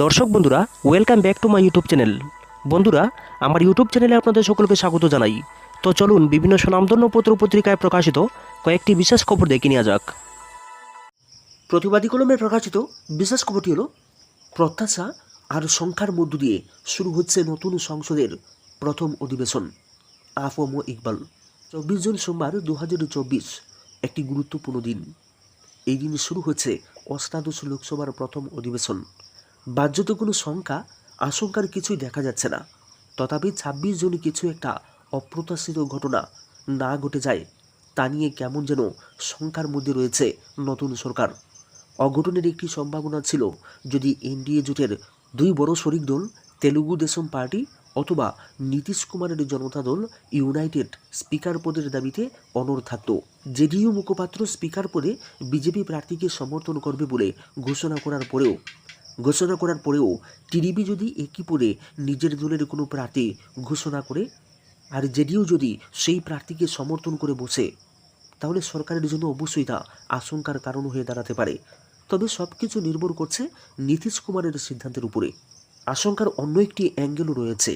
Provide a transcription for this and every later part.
দর্শক বন্ধুরা, welcome back to my YouTube channel. বন্ধুরা, আমার ইউটিউব চ্যানেলে আপনাদের সকলকে স্বাগত জানাই। তো চলুন বিভিন্ন স্বনামধন্য পত্র পত্রিকায় প্রকাশিত কয়েকটি বিশেষ খবর দেখে নেওয়া যাক। প্রতিবাদী কলমে প্রকাশিত বিশেষ খবরটি হল, প্রত্যাশা আর সংখ্যার মধ্য দিয়ে শুরু হচ্ছে নতুন সংসদের প্রথম অধিবেশন। আফম ইকবাল। 24 জুন সোমবার 2024 একটি গুরুত্বপূর্ণ দিন। এই দিন শুরু হচ্ছে অষ্টাদশ লোকসভার প্রথম অধিবেশন। বাহ্যত কোনো সংখ্যা আশঙ্কার কিছুই দেখা যাচ্ছে না, তথাপি 26 জুন কিছু একটা অপ্রত্যাশিত ঘটনা না ঘটে যায় তা নিয়ে কেমন যেন শঙ্কার মধ্যে রয়েছে নতুন সরকার। অঘটনের একটি সম্ভাবনা ছিল যদি এনডিএ জোটের দুই বড় শরিক দল তেলুগু দেশম পার্টি অথবা নীতিশ কুমারের জনতা দল ইউনাইটেড স্পিকার পদের দাবিতে অনড় থাকত। জেডিইউ মুখপাত্র স্পিকার পদে বিজেপি প্রার্থীকে সমর্থন করবে বলে ঘোষণা করার পরেও টিডিপি যদি একই পদে নিজের দলের কোনো প্রার্থী ঘোষণা করে আর জেডিইউ যদি সেই প্রার্থীকে সমর্থন করে বসে, তাহলে সরকারের জন্য অবশ্যই তা আশঙ্কার কারণ হয়ে দাঁড়াতে পারে। তবে সব কিছু নির্ভর করছে নীতিশ কুমারের সিদ্ধান্তের উপরে। আশঙ্কার অন্য একটি অ্যাঙ্গেলও রয়েছে।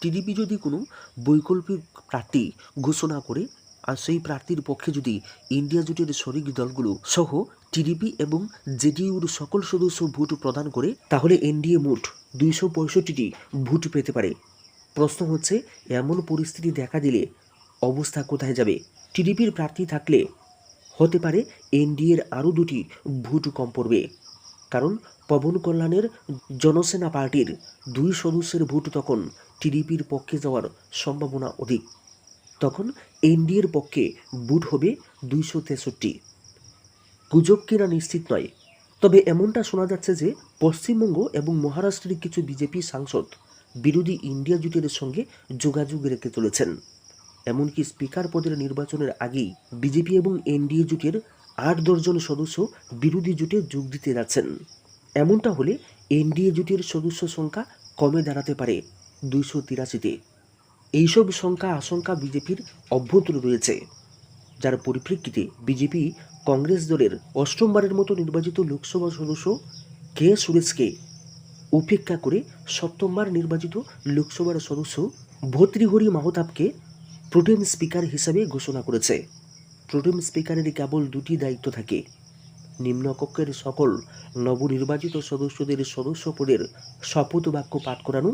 টিডিপি যদি কোনো বৈকল্পিক প্রার্থী ঘোষণা করে আর সেই প্রার্থীর পক্ষে যদি ইন্ডিয়া জোটের শরিক দলগুলো সহ টিডিপি এবং জেডিইউর সকল সদস্য ভোট প্রদান করে, তাহলে এনডিএ মোট 265টি ভোট পেতে পারে। প্রশ্ন হচ্ছে, এমন পরিস্থিতি দেখা দিলে অবস্থা কোথায় যাবে? টিডিপির প্রার্থী থাকলে হতে পারে এনডিএর আরও 2টি ভোট কম পড়বে, কারণ পবন কল্যাণের জনসেনা পার্টির 2 সদস্যের ভোট তখন টিডিপির পক্ষে যাওয়ার সম্ভাবনা অধিক। তখন এনডিএর পক্ষে ভোট হবে 263। গুজব কিনা নিশ্চিত নয়, তবে এমনটা শোনা যাচ্ছে যে পশ্চিমবঙ্গ এবং মহারাষ্ট্রের কিছু বিজেপি সাংসদ বিরোধী ইন্ডিয়া জোটের সঙ্গে যোগাযোগ রেখে চলেছেন। এমনকি স্পিকার পদের নির্বাচনের আগেই বিজেপি এবং এনডিএ জোটের 8-10 জন সদস্য বিরোধী জোটে যোগ দিতে যাচ্ছেন। এমনটা হলে এনডিএ জোটের সদস্য সংখ্যা কমে দাঁড়াতে পারে 283-তে। এইসব সংখ্যা আশঙ্কা বিজেপির অভ্যন্তরে রয়েছে, যার পরিপ্রেক্ষিতে বিজেপি কংগ্রেস দলের অষ্টমবারের মতো নির্বাচিত লোকসভা সদস্য কে সুরেশকে উপেক্ষা করে সপ্তমবার নির্বাচিত লোকসভার সদস্য ভর্তৃহরি মাহতাবকে প্রোটেম স্পিকার হিসাবে ঘোষণা করেছে। প্রোটেম স্পিকারের কেবল 2টি দায়িত্ব থাকে: নিম্নকক্ষের সকল নবনির্বাচিত সদস্যদের সদস্য পদের শপথ বাক্য পাঠ করানো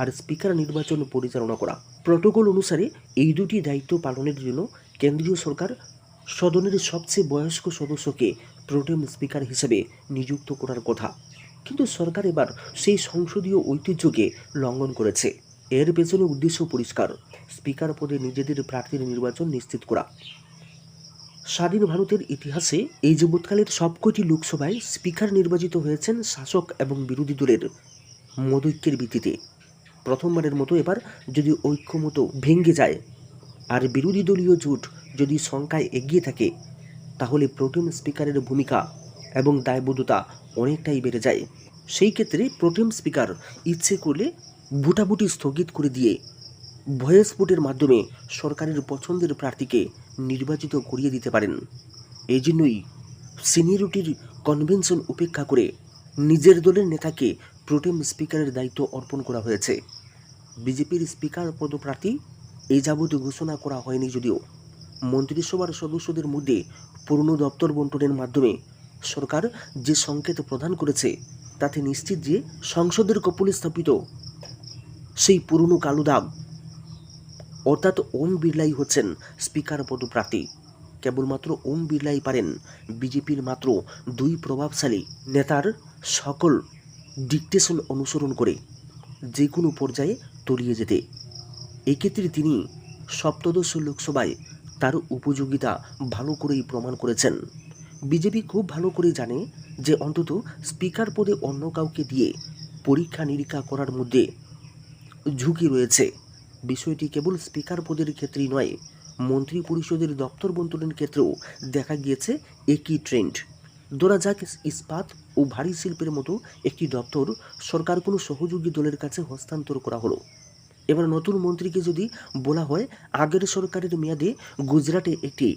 আর স্পিকার নির্বাচন পরিচালনা করা। প্রটোকল অনুসারে এই 2টি দায়িত্ব পালনের জন্য কেন্দ্রীয় সরকার সদনের সবচেয়ে বয়স্ক সদস্যকে প্রোটেম স্পিকার হিসেবে নিযুক্ত করার কথা, কিন্তু সরকার এবার সেই সংসদীয় ঐতিহ্যকে লঙ্ঘন করেছে। এর পেছনে উদ্দেশ্য পরিষ্কার: স্পিকার পদে নিজেদের প্রার্থীর নির্বাচন নিশ্চিত করা। স্বাধীন ভারতের ইতিহাসে এই যাবৎকালের সবকটি লোকসভায় স্পিকার নির্বাচিত হয়েছেন শাসক এবং বিরোধী দলের মতৈক্যের ভিত্তিতে। প্রথমবারের মতো এবার যদি ঐক্যমত ভেঙে যায় আর বিরোধী দলীয় জোট যদি সংখ্যায় এগিয়ে থাকে, তাহলে প্রোটেম স্পিকারের ভূমিকা এবং দায়বদ্ধতা অনেকটাই বেড়ে যায়। সেই ক্ষেত্রে প্রোটেম স্পিকার ইচ্ছে করলে ভোটাভুটি স্থগিত করে দিয়ে ভয়েস ভোটের মাধ্যমে সরকারের পছন্দের প্রার্থীকে নির্বাচিত করিয়ে দিতে পারেন। এই জন্যই সিনিয়রিটির কনভেনশন উপেক্ষা করে নিজের দলের নেতাকে প্রোটেম স্পিকারের দায়িত্ব অর্পণ করা হয়েছে। বিজেপির স্পিকার পদপ্রার্থী এই যাবৎ ঘোষণা করা হয়নি, যদিও মন্ত্রিসভার সদস্যদের মধ্যে পুরনো দপ্তর বণ্টনের মাধ্যমে সরকার যে সংকেত প্রদান করেছে তাতে নিশ্চিত যে সংসদের কপলে স্থাপিত সেই পুরনো কালো দাগ অর্থাৎ ওম বিড়লাই হচ্ছেন স্পিকার পদপ্রার্থী। কেবলমাত্র ওম বিড়লাই পারেন বিজেপির মাত্র 2 প্রভাবশালী নেতার সকল ডিকটেশন অনুসরণ করে যে কোনো পর্যায়ে তলিয়ে যেতে। এক্ষেত্রে তিনি সপ্তদশ লোকসভায় তার উপযোগিতা ভালো করেই প্রমাণ করেছেন। বিজেপি খুব ভালো করে জানে যে অন্তত স্পিকার পদে অন্য কাউকে দিয়ে পরীক্ষা নিরীক্ষা করার মধ্যে ঝুঁকি রয়েছে। বিষয়টি কেবল স্পিকার পদের ক্ষেত্রেই নয়, মন্ত্রী পরিষদের দপ্তর বণ্টনের ক্ষেত্রেও দেখা গিয়েছে একই ট্রেন্ড। ধরা যাক, ইস্পাত ও ভারী শিল্পের মতো একটি দপ্তর সরকার কোনো সহযোগী দলের কাছে হস্তান্তর করা হলো। এবার নতুন মন্ত্রীকে যদি বলা হয় আগের সরকারের মেয়াদে গুজরাটে একটি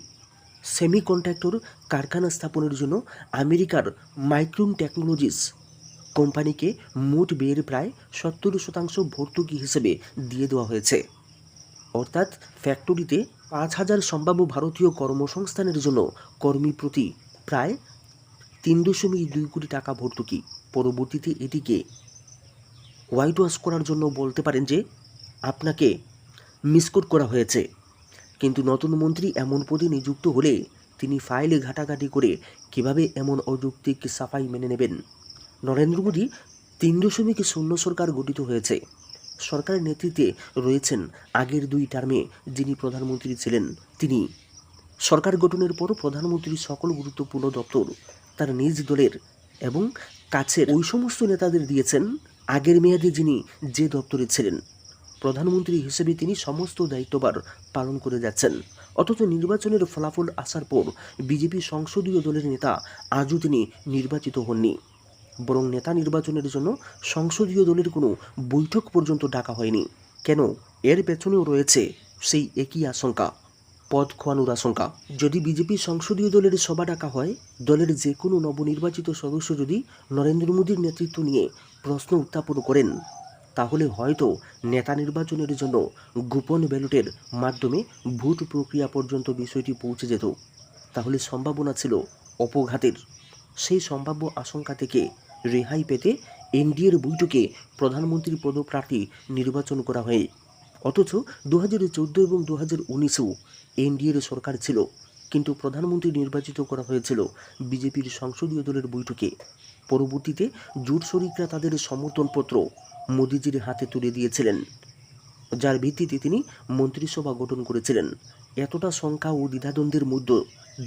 সেমিকন্ডাক্টর কারখানা স্থাপনের জন্য আমেরিকার মাইক্রন টেকনোলজিস কোম্পানিকে মোট ব্যয়ের প্রায় 70% ভর্তুকি হিসেবে দিয়ে দেওয়া হয়েছে। অর্থাৎ ফ্যাক্টরিতে 5,000 সম্ভাব্য ভারতীয় কর্মসংস্থানের জন্য কর্মী প্রতি প্রায় 3.2 কোটি টাকা ভর্তুকি। পরবর্তীতে এটিকে হোয়াইট ওয়াশ করার জন্য বলতে পারেন যে আপনাকে মিসকোট করা হয়েছে। কিন্তু নতুন মন্ত্রী এমন পদে নিযুক্ত হলে তিনি ফাইলে ঘাটাঘাটি করে কিভাবে এমন অযৌক্তিক সাফাই মেনে নেবেন। নরেন্দ্র মোদী 3.0 সরকার গঠিত হয়েছে। সরকারের নেতৃত্বে রয়েছেন আগের 2 টার্মে যিনি প্রধানমন্ত্রী ছিলেন তিনি। সরকার গঠনের পর প্রধানমন্ত্রীর সকল গুরুত্বপূর্ণ দপ্তর তার নিজ দলের এবং কাছের ওই সমস্ত নেতাদের দিয়েছেন আগের মেয়াদে যিনি যে দপ্তরে ছিলেন। প্রধানমন্ত্রী হিসেবে তিনি সমস্ত দায়িত্বভার পালন করে যাচ্ছেন। অথচ নির্বাচনের ফলাফল আসার পর বিজেপি সংসদীয় দলের নেতা আজও তিনি নির্বাচিত হননি। বরং নেতা নির্বাচনের জন্য সংসদীয় দলের কোনো বৈঠক পর্যন্ত ডাকা হয়নি। কেন? এর পেছনেও রয়েছে সেই একই আশঙ্কা, পদ খোয়ানোর আশঙ্কা। যদি বিজেপি সংসদীয় দলের সভা ডাকা হয়, দলের যে কোনো নবনির্বাচিত সদস্য যদি নরেন্দ্র মোদীর নেতৃত্ব নিয়ে প্রশ্ন উত্থাপন করেন, তাহলে হয়তো নেতা নির্বাচনের জন্য গোপন ব্যালটের মাধ্যমে ভোট প্রক্রিয়া পর্যন্ত বিষয়টি পৌঁছে যেত। তাহলে সম্ভাবনা ছিল অপঘাতের। সেই সম্ভাব্য আশঙ্কা থেকে রেহাই পেতে এনডিএর বৈঠকে প্রধানমন্ত্রী পদপ্রার্থী নির্বাচন করা হয়। অথচ 2014 এবং 2019-এও এনডিএর সরকার ছিল, কিন্তু প্রধানমন্ত্রী নির্বাচিত করা হয়েছিল বিজেপির সংসদীয় দলের বৈঠকে। পরবর্তীতে জোট শরিকরা তাদের সমর্থনপত্র মোদিজির হাতে তুলে দিয়েছিলেন, যার ভিত্তিতে তিনি মন্ত্রিসভা গঠন করেছিলেন। এতটা শঙ্কা ও দ্বিধাদ্বন্দ্বের মধ্য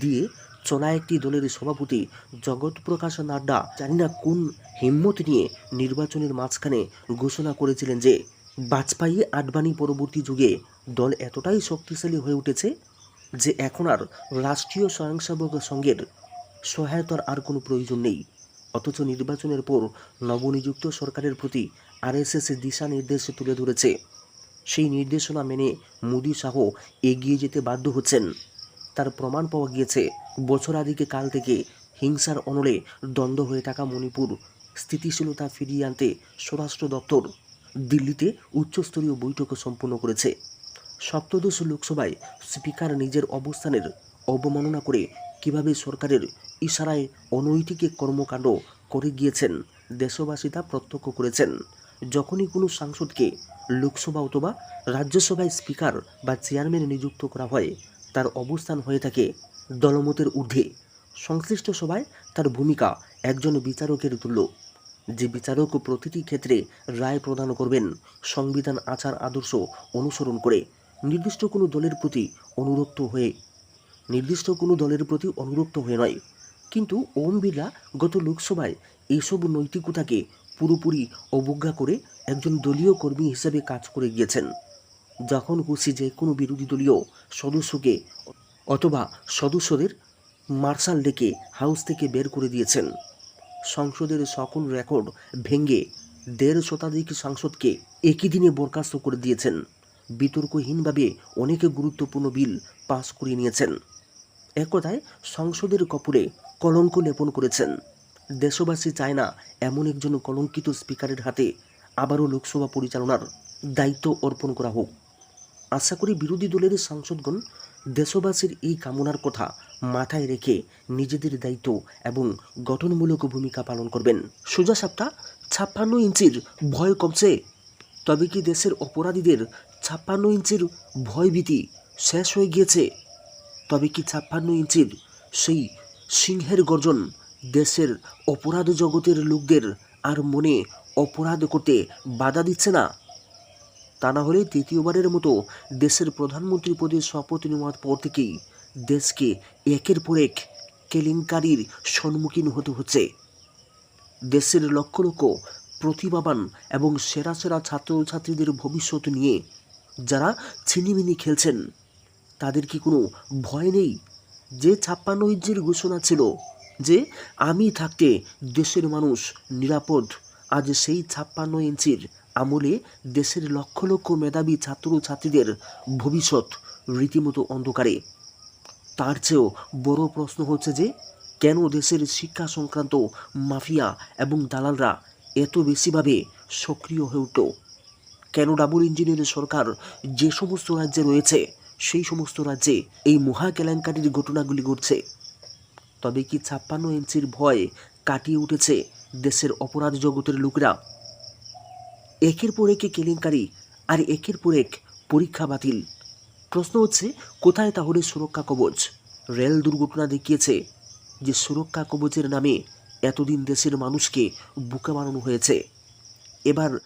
দিয়ে চলা একটি দলের সভাপতি জগৎ প্রকাশ নাড্ডা জানি না কোন হিম্মত নিয়ে নির্বাচনের মাঝখানে ঘোষণা করেছিলেন যে বাজপেয়ী আডবাণী পরবর্তী যুগে দল এতটাই শক্তিশালী হয়ে উঠেছে যে এখন আর রাষ্ট্রীয় স্বয়ংসেবক সংঘের সহায়তার আর কোনো প্রয়োজন নেই। অথচ নির্বাচনের পর নবনিযুক্ত সরকারের প্রতি আরএসএস দিশা নির্দেশ তুলে ধরেছে। সেই নির্দেশনা মেনে মোদী শাহ এগিয়ে যেতে বাধ্য হচ্ছেন। তার প্রমাণ পাওয়া গিয়েছে বছরাধিক কাল থেকে হিংসার অনলে দ্বন্দ্ব হয়ে থাকা মণিপুর স্থিতিশীলতা ফিরিয়ে আনতে স্বরাষ্ট্র দপ্তর দিল্লিতে উচ্চস্তরীয় বৈঠক সম্পন্ন করেছে। সপ্তদশ লোকসভায় স্পিকার নিজের অবস্থানের অবমাননা করে কিভাবে সরকারের ইশারায় অনৈতিক কর্মকাণ্ড করে গিয়েছেন দেশবাসী তা প্রত্যক্ষ করেছেন। যখনই কোনো সাংসদকে লোকসভা অথবা রাজ্যসভায় স্পিকার বা চেয়ারম্যান নিযুক্ত করা হয়, তার অবস্থান হয়ে থাকে দলমতের ঊর্ধ্বে। সংশ্লিষ্ট সভায় তার ভূমিকা একজন বিচারকের তুল্য, যে বিচারক প্রতিটি ক্ষেত্রে রায় প্রদান করবেন সংবিধান আচার আদর্শ অনুসরণ করে, নির্দিষ্ট কোনো দলের প্রতি অনুরক্ত হয়ে নয়। কিন্তু ওম বিড়লা গত লোকসভায় এইসব নৈতিকতাকে পুরোপুরি অবজ্ঞা করে একজন দলীয় কর্মী হিসেবে কাজ করে গিয়েছেন। যখন খুশি যে কোনো বিরোধী দলীয় সদস্যকে অথবা সদস্যদের মার্শাল ডেকে হাউস থেকে বের করে দিয়েছেন। সংসদের সকল রেকর্ড ভেঙে 1.5 শতাধিক সাংসদকে একই দিনে বরখাস্ত করে দিয়েছেন। বিতর্কহীনভাবে অনেক গুরুত্বপূর্ণ বিল পাস করিয়ে নিয়েছেন। এক কথায় সংসদের কপলে কলঙ্ক লেপন করেছেন। দেশবাসী চায় না এমন একজন কলঙ্কিত স্পিকারের হাতে আবারও লোকসভা পরিচালনার দায়িত্ব অর্পণ করা হোক। আশা করি বিরোধী দলের সাংসদগণ দেশবাসীর এই কামনার কথা মাথায় রেখে নিজেদের দায়িত্ব এবং গঠনমূলক ভূমিকা পালন করবেন। সোজা সাপটা 56 ইঞ্চির ভয় কমছে? তবে কি দেশের অপরাধীদের 56 ইঞ্চির ভয়ভীতি শেষ হয়ে গিয়েছে? তবে কি 56 ইঞ্চির সেই সিংহের গর্জন দেশের অপরাধ জগতের লোকদের আর মনে অপরাধ করতে বাধা দিচ্ছে না? তা না হলে তৃতীয়বারের মতো দেশের প্রধানমন্ত্রী পদে শপথ নেওয়ার পর থেকেই দেশকে একের পর এক কেলেঙ্কারির সম্মুখীন হতে হচ্ছে। দেশের লক্ষ লক্ষ প্রতিভাবান এবং সেরা সেরা ছাত্রছাত্রীদের ভবিষ্যৎ নিয়ে যারা ছিনিমিনি খেলছেন, তাদের কি কোনো ভয় নেই? যে 56 ইঞ্চির ঘোষণা ছিল যে আমি থাকতে দেশের মানুষ নিরাপদ, আজ সেই 56 ইঞ্চির আমলে দেশের লক্ষ লক্ষ মেধাবী ছাত্রছাত্রীদের ভবিষ্যৎ রীতিমতো অন্ধকারে। তার চেয়েও বড় প্রশ্ন হচ্ছে যে কেন দেশের শিক্ষা সংক্রান্ত মাফিয়া এবং দালালরা এত বেশিভাবে সক্রিয় হয়ে উঠল? কেন ডাবল ইঞ্জিনের সরকার যে সমস্ত রাজ্যে রয়েছে সেই সমস্ত রাজ্যে এই মহা কেলেঙ্কারির ঘটনাগুলি ঘটছে? তবে কি 56 ইঞ্চির ভয় কাটিয়ে উঠেছে দেশের অপরাধ জগতের লোকরা? একের পর এক কেলেঙ্কারি আর একের পর এক পরীক্ষা বাতিল। প্রশ্ন হচ্ছে, কোথায় তাহলে সুরক্ষা কবচ? রেল দুর্ঘটনা দেখিয়েছে যে সুরক্ষা কবচের নামে এতদিন দেশের মানুষকে বোকা বানানো হয়েছে। এবার